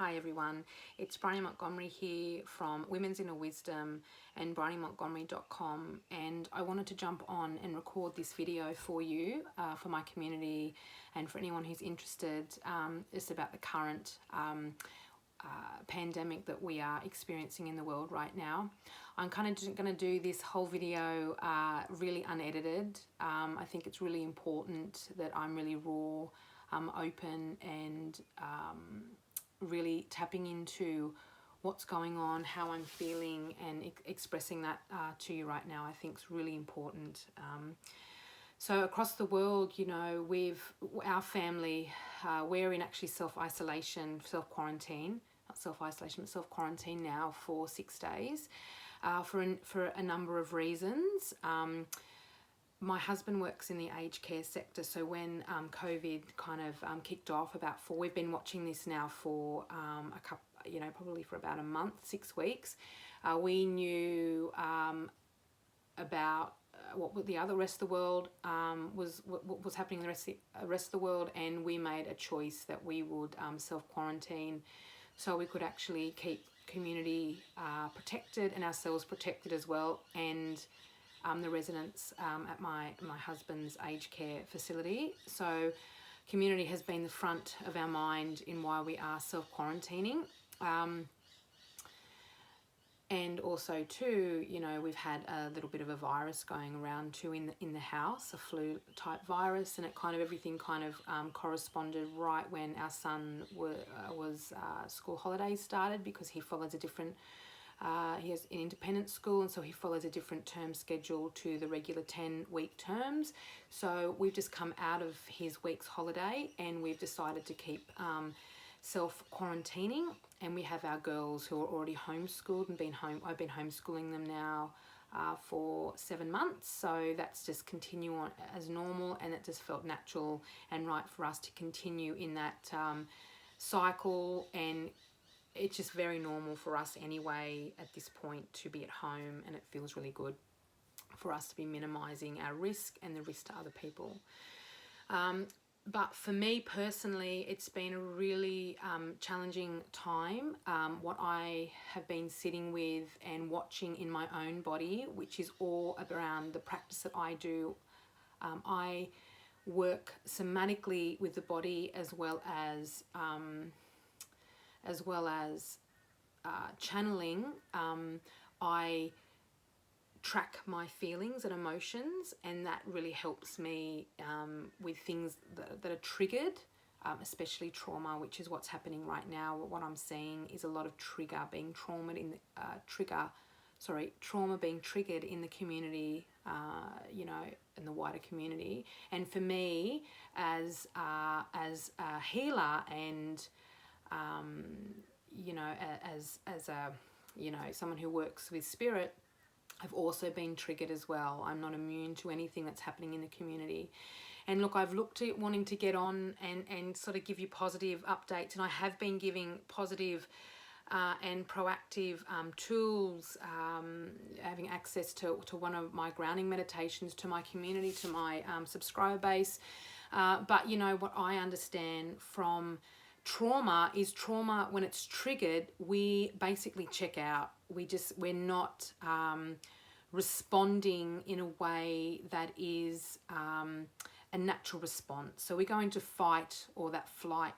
Hi everyone, it's Bryony Montgomery here from Women's Inner Wisdom and BryonyMontgomery.com, and I wanted to jump on and record this video for you, for my community and for anyone who's interested. It's about the current pandemic that we are experiencing in the world right now. I'm kind of going to do this whole video really unedited. I think it's really important that I'm really raw, open, and really tapping into what's going on, how I'm feeling, and expressing that to you right now. I think is really important. So across the world, you know, our family, we're in actually self-isolation, self-quarantine, not self-isolation, but self-quarantine now for 6 days for a number of reasons. My husband works in the aged care sector, so when COVID kind of kicked off we've been watching this now for a couple, probably for about a month, 6 weeks. We knew about what the other rest of the world what was happening in the rest of the world, and we made a choice that we would self-quarantine so we could actually keep community protected and ourselves protected as well, and the residents at my husband's aged care facility. So community has been the front of our mind in why we are self-quarantining. And also too, we've had a little bit of a virus going around too in the house, a flu type virus, and everything corresponded right when our son was school holidays started, because he follows a different he has an independent school, and so he follows a different term schedule to the regular 10-week terms. So we've just come out of his week's holiday, and we've decided to keep self-quarantining, and we have our girls who are already homeschooled and I've been homeschooling them now for 7 months, so that's just continue on as normal, and it just felt natural and right for us to continue in that cycle. And it's just very normal for us anyway at this point to be at home, and it feels really good for us to be minimizing our risk and the risk to other people. But for me personally, it's been a really challenging time. What I have been sitting with and watching in my own body, which is all around the practice that I do. I work somatically with the body as well as channeling. I track my feelings and emotions, and that really helps me with things that are triggered, especially trauma, which is what's happening right now. What I'm seeing is a lot of trauma being triggered in the community, in the wider community. And for me, as a healer and as someone who works with spirit, I've also been triggered as well. I'm not immune to anything that's happening in the community. And look, I've looked at wanting to get on and sort of give you positive updates, and I have been giving positive and proactive tools, having access to one of my grounding meditations to my community, to my subscriber base. But what I understand from trauma is trauma, when it's triggered, we basically check out. We're not responding in a way that is a natural response. So we go into fight or that flight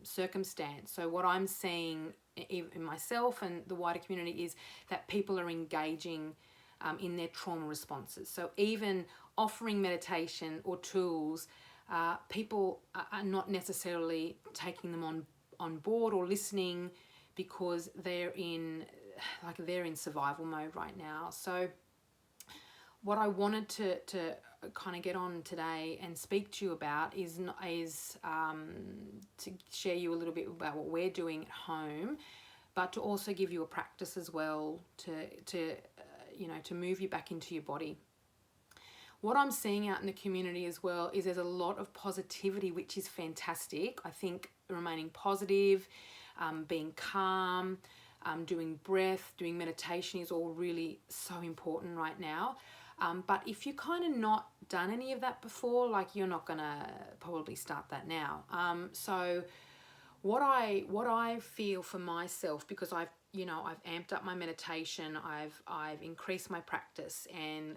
circumstance. So what I'm seeing in myself and the wider community is that people are engaging in their trauma responses. So even offering meditation or tools, people are not necessarily taking them on board or listening, because they're in survival mode right now. So what I wanted to kind of get on today and speak to you about is to share you a little bit about what we're doing at home, but to also give you a practice as well to move you back into your body. What I'm seeing out in the community as well is there's a lot of positivity, which is fantastic. I think remaining positive, being calm, doing breath, doing meditation is all really so important right now. But if you kind of not done any of that before, like, you're not going to probably start that now. So what I feel for myself, because I've amped up my meditation, I've increased my practice, and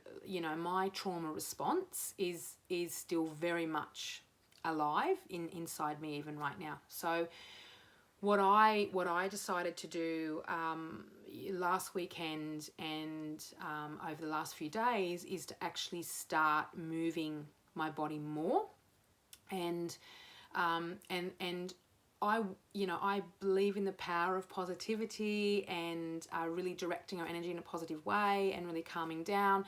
my trauma response is still very much alive inside me even right now. So what I decided to do last weekend and over the last few days is to actually start moving my body more, and I believe in the power of positivity and really directing our energy in a positive way and really calming down.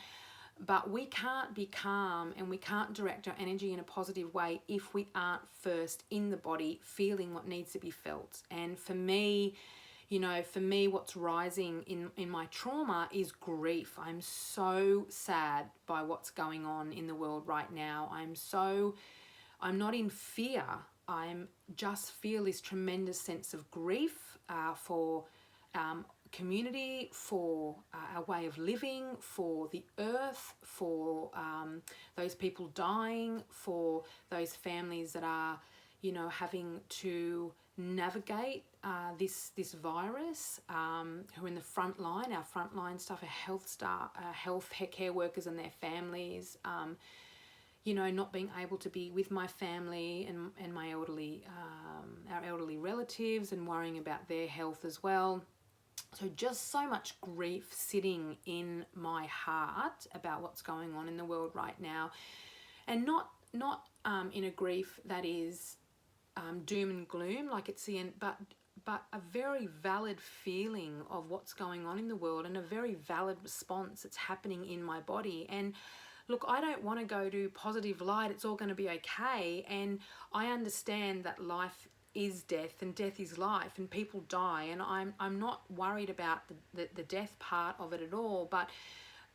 But we can't be calm and we can't direct our energy in a positive way if we aren't first in the body feeling what needs to be felt. And for me, what's rising in my trauma is grief. I'm so sad by what's going on in the world right now. I'm not in fear. I'm just feel this tremendous sense of grief for community, for our way of living, for the earth, for those people dying, for those families that are, having to navigate this virus, who are in the front line, our frontline staff, our health care workers and their families. Not being able to be with my family and my our elderly relatives, and worrying about their health as well. So just so much grief sitting in my heart about what's going on in the world right now, and not in a grief that is doom and gloom, like it's the end, but a very valid feeling of what's going on in the world, and a very valid response that's happening in my body. And look, I don't want to go to positive light, it's all going to be okay. And I understand that life is death and death is life and people die, and I'm not worried about the death part of it at all. But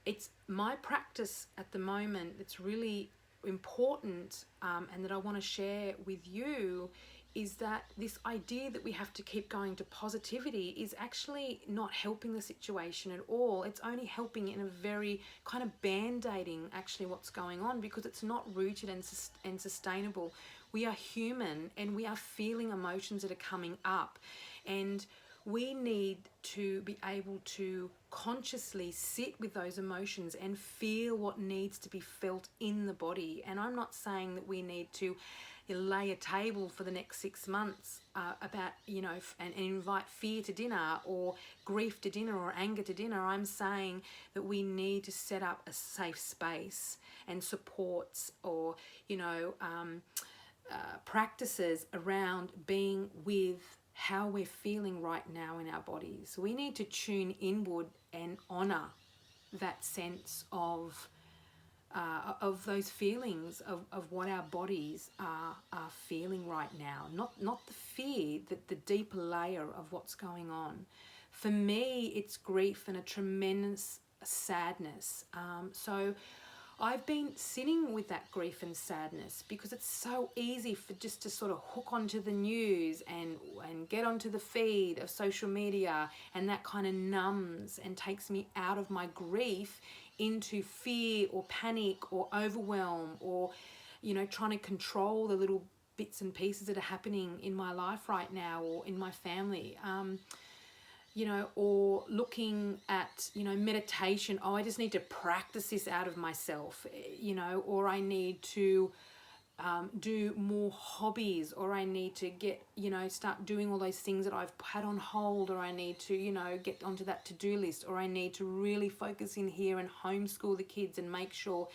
it's my practice at the moment that's really important, and that I want to share with you, is that this idea that we have to keep going to positivity is actually not helping the situation at all. It's only helping in a very kind of band-aiding actually what's going on, because it's not rooted and sustainable. We are human and we are feeling emotions that are coming up, and we need to be able to consciously sit with those emotions and feel what needs to be felt in the body. And I'm not saying that we need to lay a table for the next 6 months about, and invite fear to dinner or grief to dinner or anger to dinner. I'm saying that we need to set up a safe space and supports, or, practices around being with how we're feeling right now in our bodies. We need to tune inward and honor that sense of those feelings of what our bodies are feeling right now. Not the fear, the deeper layer of what's going on. For me, it's grief and a tremendous sadness. So I've been sitting with that grief and sadness, because it's so easy for just to sort of hook onto the news and get onto the feed of social media, and that kind of numbs and takes me out of my grief into fear or panic or overwhelm, or trying to control the little bits and pieces that are happening in my life right now or in my family. Or looking at, meditation. Oh, I just need to practice this out of myself, or I need to do more hobbies, or I need to get, start doing all those things that I've had on hold, or I need to, get onto that to-do list, or I need to really focus in here and homeschool the kids and make sure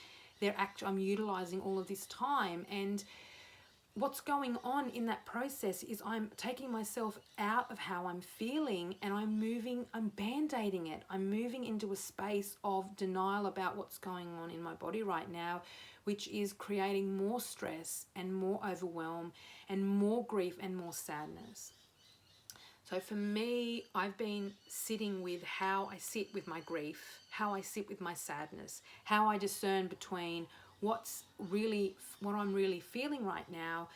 I'm utilizing all of this time. And what's going on in that process is I'm taking myself out of how I'm feeling, and I'm band-aiding it. I'm moving into a space of denial about what's going on in my body right now, which is creating more stress and more overwhelm and more grief and more sadness. So for me, I've been sitting with how I sit with my grief, how I sit with my sadness, how I discern between what I'm really feeling right now.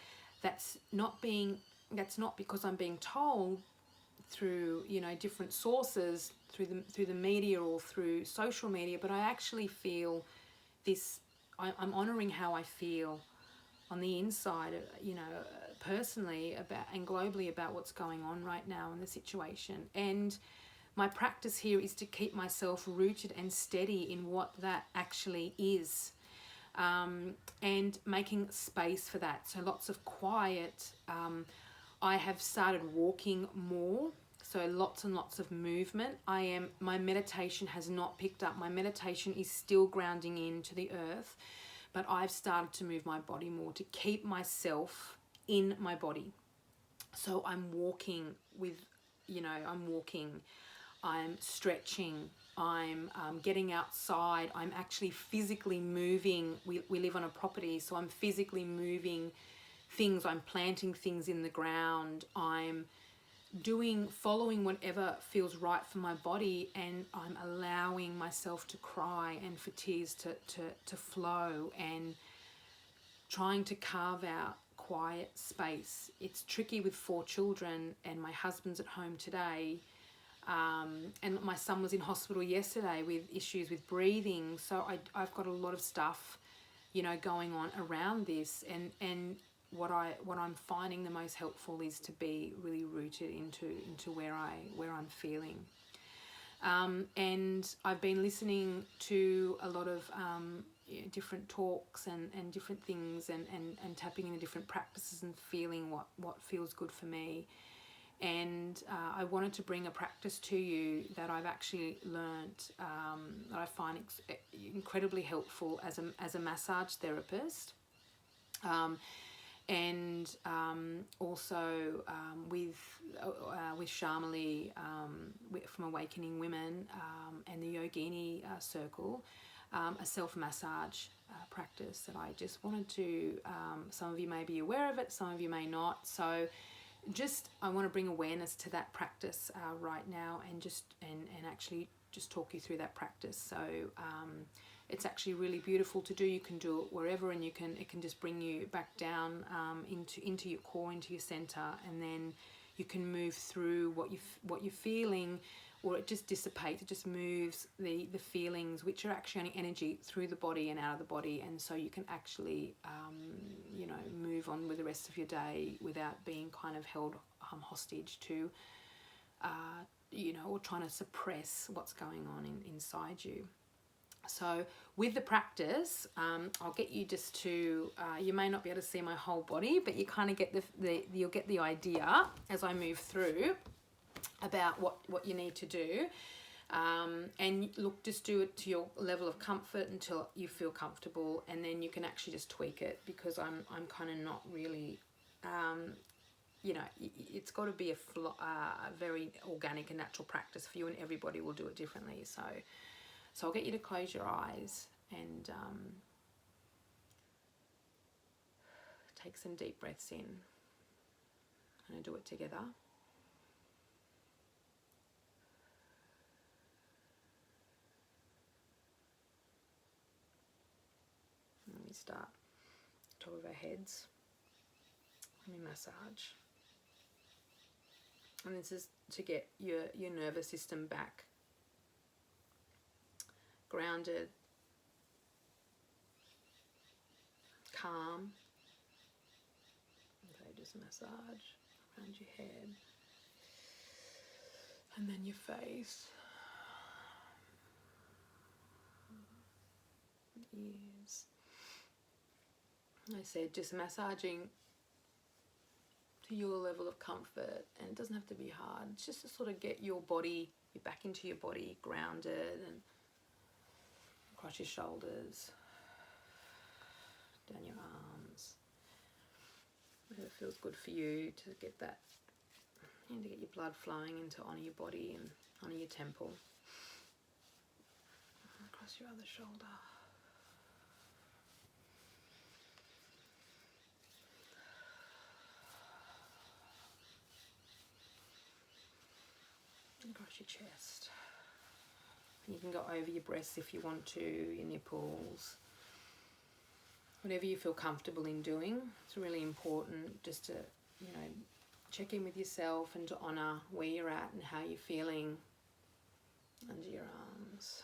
That's not because I'm being told through different sources, through the media or through social media, but I actually feel this. I'm honoring how I feel on the inside, personally about and globally about what's going on right now in the situation. And my practice here is to keep myself rooted and steady in what that actually is, and making space for that. So lots of quiet. I have started walking more, so lots and lots of movement. My meditation has not picked up. My meditation is still grounding into the earth, but I've started to move my body more to keep myself in my body. So I'm walking I'm stretching, I'm getting outside, I'm actually physically moving. We live on a property, so I'm physically moving things, I'm planting things in the ground, I'm following whatever feels right for my body, and I'm allowing myself to cry and for tears to flow, and trying to carve out quiet space. It's tricky with 4 children, and my husband's at home today. And my son was in hospital yesterday with issues with breathing. So I've got a lot of stuff, going on around this. And what I'm finding the most helpful is to be really rooted into where I'm feeling. And I've been listening to a lot of different talks and different things, and tapping into different practices and feeling what feels good for me. And I wanted to bring a practice to you that I've actually learnt, that I find incredibly helpful as a massage therapist, and also with Shamali from Awakening Women, and the Yogini Circle, a self-massage practice that I just wanted to, some of you may be aware of it, some of you may not. So I want to bring awareness to that practice right now, and actually just talk you through that practice. So it's actually really beautiful to do. You can do it wherever, and it can just bring you back down into your core, into your center, and then you can move through what you're feeling, or it just dissipates. It just moves the feelings, which are actually only energy, through the body and out of the body, and so you can actually move on with the rest of your day without being kind of held hostage to or trying to suppress what's going on inside you. So with the practice, I'll get you just to, you may not be able to see my whole body, but you kind of get you'll get the idea as I move through about what you need to do. And look, just do it to your level of comfort until you feel comfortable, and then you can actually just tweak it, because I'm kind of not really, it's got to be a very organic and natural practice for you, and everybody will do it differently. So I'll get you to close your eyes and take some deep breaths in. I'm going to do it together. And we start top of our heads. And we massage. And this is to get your nervous system back grounded, calm. Okay, just massage around your head, and then your face, ears. I said just massaging to your level of comfort, and it doesn't have to be hard. It's just to sort of get your back into your body, grounded, and across your shoulders, down your arms. Whatever feels good for you to get that, and to get your blood flowing onto your body and onto your temple. Across your other shoulder. Across your chest. You can go over your breasts if you want to, your nipples, whatever you feel comfortable in doing. It's really important just to, check in with yourself and to honour where you're at and how you're feeling under your arms.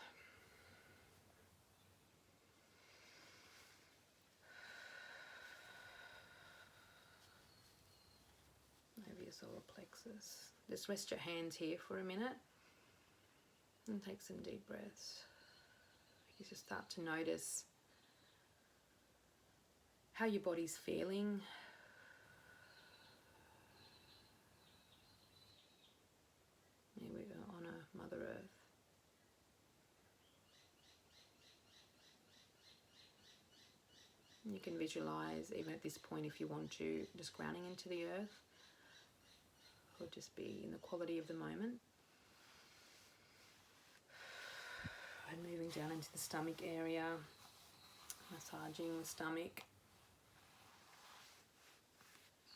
solar plexus. Just rest your hands here for a minute and take some deep breaths. You just start to notice how your body's feeling. Here we honor Mother Earth. You can visualize, even at this point if you want to, just grounding into the earth, or just be in the quality of the moment. And moving down into the stomach area, massaging the stomach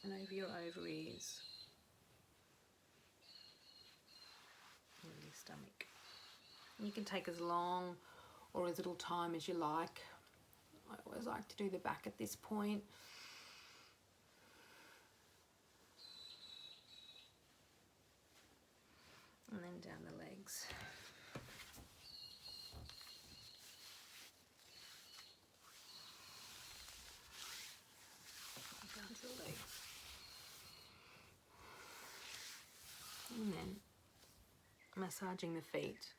and over your ovaries and your stomach. And you can take as long or as little time as you like. I always like to do the back at this point. And then down the legs. Down to the legs. And then massaging the feet.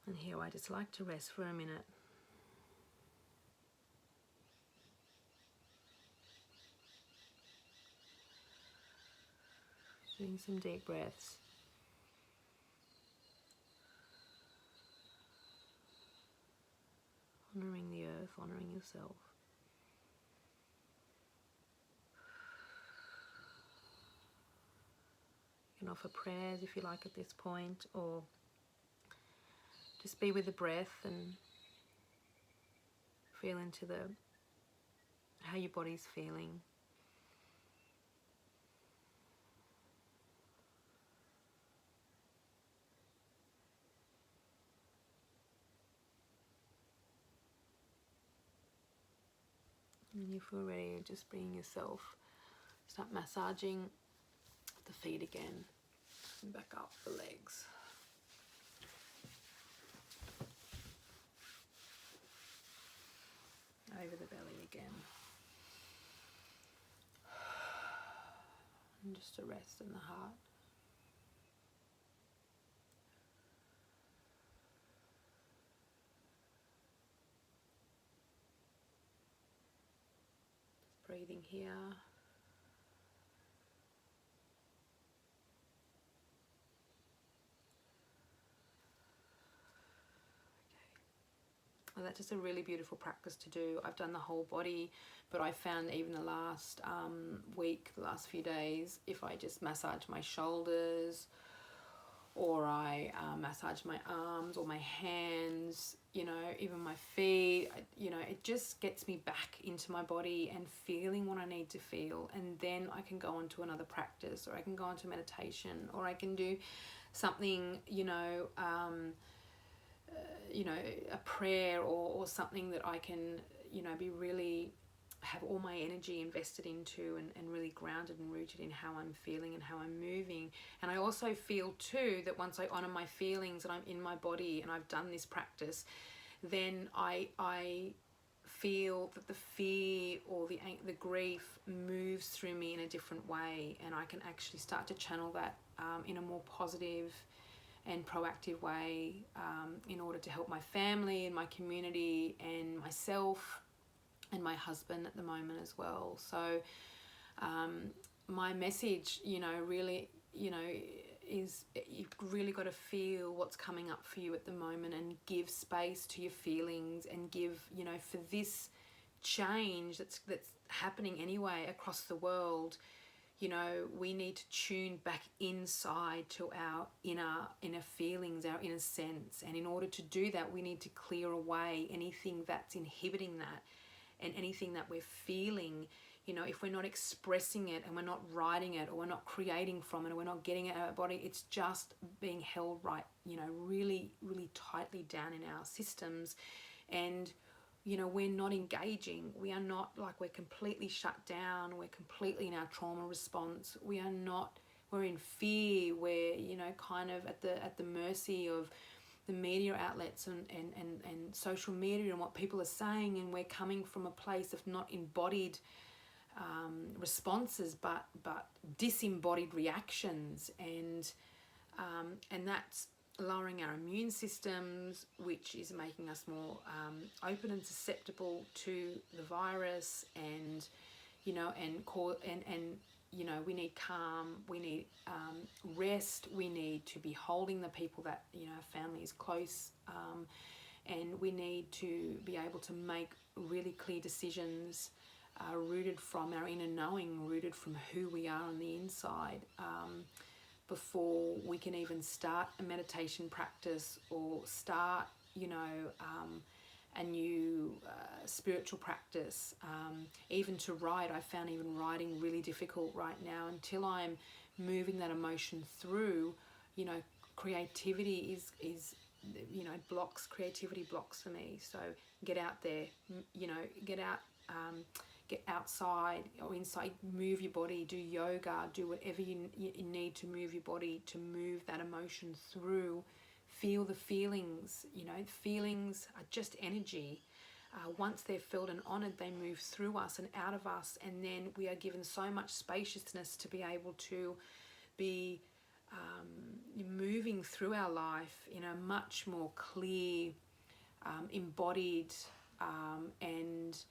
And here I just like to rest for a minute. Doing some deep breaths. Honouring the earth, honouring yourself. You can offer prayers if you like at this point, or just be with the breath and feel into how your body's feeling. And when you feel ready, just bring yourself, start massaging the feet again, and back up the legs. Over the belly again. And just a rest in the heart. Just breathing here. Well, that's just a really beautiful practice to do. I've done the whole body, but I found even the last week, the last few days, if I just massage my shoulders, or I massage my arms or my hands, you know, even my feet, you know, it just gets me back into my body and feeling what I need to feel. And then I can go on to another practice, or I can go on to meditation, or I can do something, a prayer, or something that I can, be really have all my energy invested into, and really grounded and rooted in how I'm feeling and how I'm moving. And I also feel too that once I honor my feelings and I'm in my body and I've done this practice, then I feel that the fear or the grief moves through me in a different way, and I can actually start to channel that in a more positive and proactive way, in order to help my family and my community and myself and my husband at the moment as well. So my message, really, is you've really got to feel what's coming up for you at the moment, and give space to your feelings, and give, for this change that's happening anyway across the world. We need to tune back inside to our inner feelings, our inner sense. And in order to do that, we need to clear away anything that's inhibiting that, and anything that we're feeling. If we're not expressing it, and we're not writing it, or we're not creating from it, or we're not getting it out of our body, it's just being held right, really, really tightly down in our systems. And we're not engaging. We are not, like, we're completely shut down. We're completely in our trauma response. We are not, we're in fear. We're, kind of at the mercy of, the media outlets and social media and what people are saying, and we're coming from a place of not embodied responses, but disembodied reactions, and that's lowering our immune systems, which is making us more open and susceptible to the virus, and you know, and you know, we need calm, we need rest, we need to be holding the people that, you know, our family is close, and we need to be able to make really clear decisions rooted from our inner knowing, rooted from who we are on the inside, before we can even start a meditation practice or start, you know, a new spiritual practice. Even to write, I found even writing really difficult right now. Until I'm moving that emotion through, you know, creativity is you know, creativity blocks for me. So get out there, you know, get outside or inside, move your body, do yoga, do whatever you need to move your body, to move that emotion through. Feel the feelings, you know, feelings are just energy. Once they're felt and honoured, they move through us and out of us, and then we are given so much spaciousness to be able to be moving through our life in a much more clear, embodied and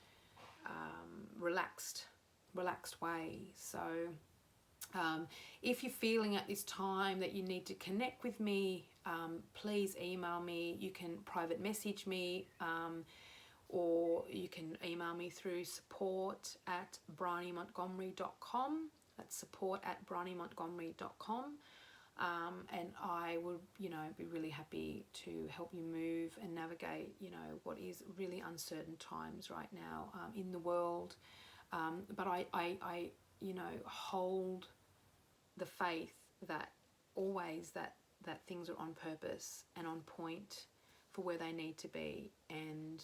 relaxed way. So if you're feeling at this time that you need to connect with me, please email me. You can private message me, or you can email me through support@bryonymontgomery.com. That's support@bryonymontgomery.com. And I would, you know, be really happy to help you move and navigate, you know, what is really uncertain times right now in the world. But I, you know, hold the faith that always that things are on purpose and on point for where they need to be, and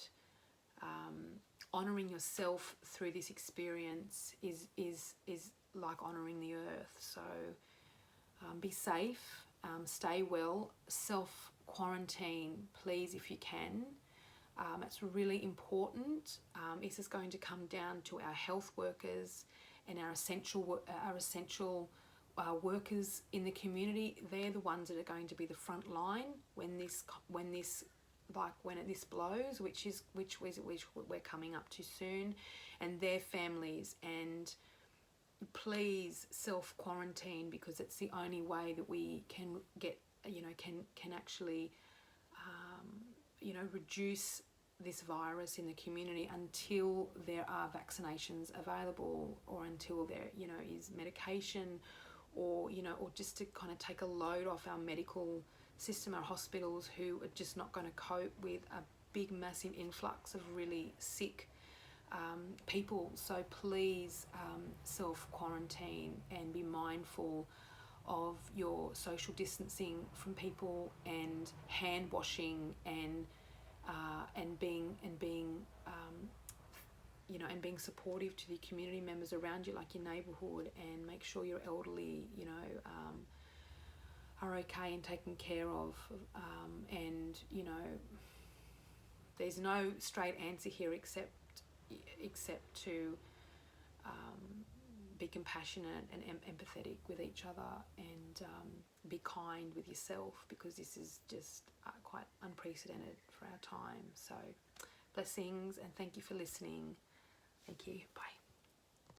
honouring yourself through this experience is like honouring the earth. So be safe, stay well, self-quarantine, please, if you can. It's really important. This is going to come down to our health workers and our essential workers in the community. They're the ones that are going to be the front line when this blows, which we're coming up to soon, and their families. And please self-quarantine, because it's the only way that we can get, you know, can actually you know, reduce this virus in the community until there are vaccinations available, or until there, you know, is medication, or, you know, or just to kind of take a load off our medical system, our hospitals, who are just not going to cope with a big massive influx of really sick people. So please self-quarantine and be mindful of your social distancing from people, and hand washing, and being you know, and being supportive to the community members around you, like your neighbourhood, and make sure your elderly, you know, are okay and taken care of. And you know, there's no straight answer here except to be compassionate and empathetic with each other, and be kind with yourself, because this is just quite unprecedented for our time. So blessings, and thank you for listening. Thank you. Bye.